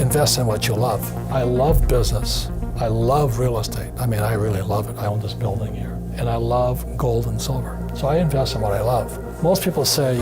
invest in what you love. I love business. I love real estate. I mean, I really love it. I own this building here. And I love gold and silver. So I invest in what I love. Most people say,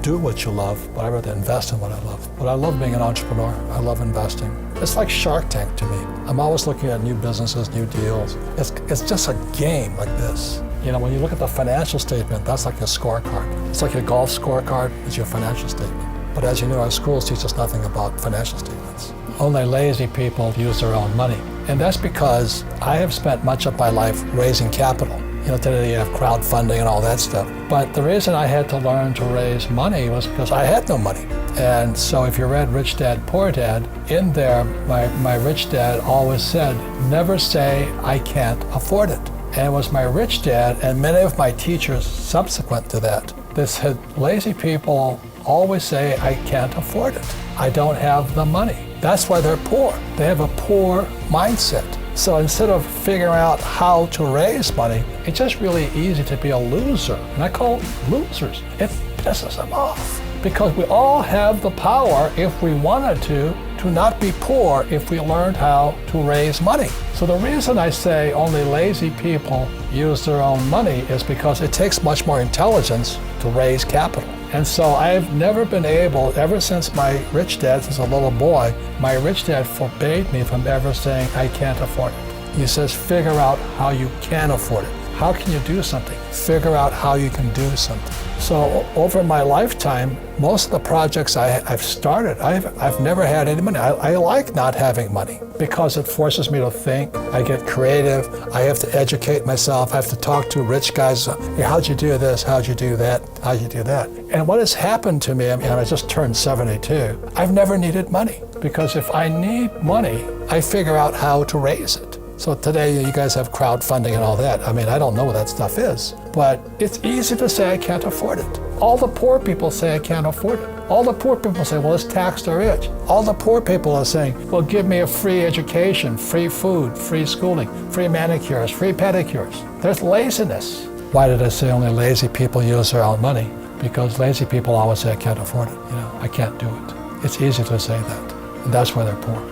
do what you love, but I rather invest in what I love. But I love being an entrepreneur. I love investing. It's like Shark Tank to me. I'm always looking at new businesses, new deals. It's just a game like this. When you look at the financial statement, that's like a scorecard. It's like a golf scorecard, it's your financial statement. But as you know, our schools teach us nothing about financial statements. Only lazy people use their own money. And that's because I have spent much of my life raising capital. Today you have crowdfunding and all that stuff. But the reason I had to learn to raise money was because I had no money. And so if you read Rich Dad, Poor Dad, in there, my rich dad always said, never say, I can't afford it. And it was my rich dad and many of my teachers subsequent to that said, lazy people always say, I can't afford it. I don't have the money. That's why they're poor. They have a poor mindset. So instead of figuring out how to raise money, it's just really easy to be a loser. And I call losers. It pisses them off. Because we all have the power, if we wanted to not be poor if we learned how to raise money. So the reason I say only lazy people use their own money is because it takes much more intelligence to raise capital. And so I've never been able, ever since my rich dad, since a little boy, my rich dad forbade me from ever saying, I can't afford it. He says, figure out how you can afford it. How can you do something? Figure out how you can do something. So over my lifetime, most of the projects I've started, I've never had any money. I like not having money because it forces me to think. I get creative. I have to educate myself. I have to talk to rich guys. Hey, how'd you do this? How'd you do that? How'd you do that? And what has happened to me, I just turned 72, I've never needed money because if I need money, I figure out how to raise it. So today you guys have crowdfunding and all that. I don't know what that stuff is, but it's easy to say I can't afford it. All the poor people say I can't afford it. All the poor people say, well, let's tax the rich. All the poor people are saying, well, give me a free education, free food, free schooling, free manicures, free pedicures. There's laziness. Why did I say only lazy people use their own money? Because lazy people always say I can't afford it. I can't do it. It's easy to say that, and that's why they're poor.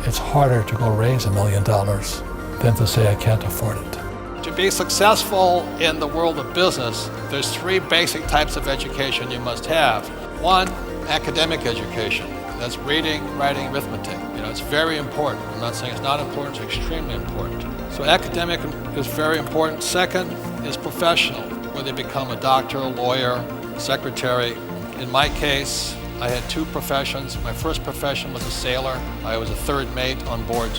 It's harder to go raise $1 million than to say I can't afford it. To be successful in the world of business, there's 3 basic types of education you must have. 1, academic education. That's reading, writing, arithmetic. It's very important. I'm not saying it's not important, it's extremely important. So academic is very important. 2nd is professional, whether you become a doctor, a lawyer, secretary. In my case, I had 2 professions. My first profession was a sailor. I was a 3rd mate on board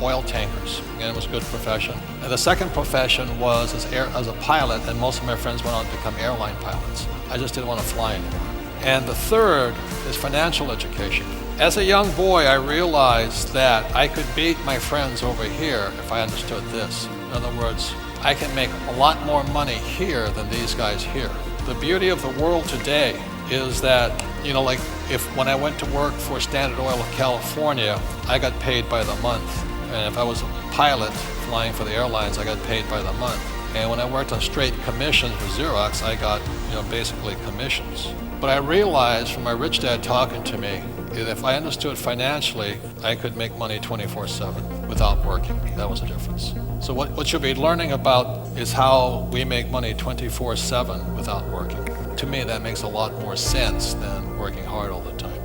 oil tankers. Again, it was a good profession. And the 2nd profession was as a pilot, and most of my friends went on to become airline pilots. I just didn't want to fly anymore. And the 3rd is financial education. As a young boy, I realized that I could beat my friends over here if I understood this. In other words, I can make a lot more money here than these guys here. The beauty of the world today is that, like when I went to work for Standard Oil of California, I got paid by the month. And if I was a pilot flying for the airlines, I got paid by the month. And when I worked on straight commissions for Xerox, I got, basically commissions. But I realized from my rich dad talking to me that if I understood financially, I could make money 24/7 without working. That was the difference. So what you'll be learning about is how we make money 24/7 without working. To me, that makes a lot more sense than working hard all the time.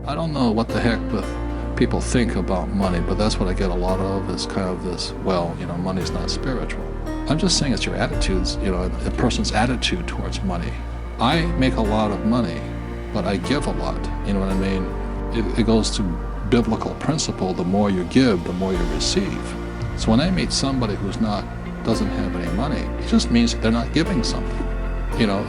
I don't know what the heck people think about money, but that's what I get a lot of is kind of this, money's not spiritual. I'm just saying it's your attitudes, a person's attitude towards money. I make a lot of money, but I give a lot, you know what I mean? It goes to biblical principle, the more you give, the more you receive. So when I meet somebody doesn't have any money, it just means they're not giving something.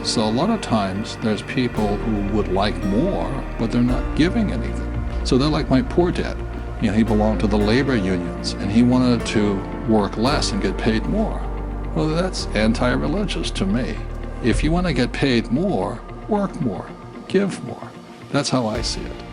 So a lot of times there's people who would like more, but they're not giving anything. So they're like my poor dad. He belonged to the labor unions, and he wanted to work less and get paid more. Well, that's anti-religious to me. If you want to get paid more, work more, give more. That's how I see it.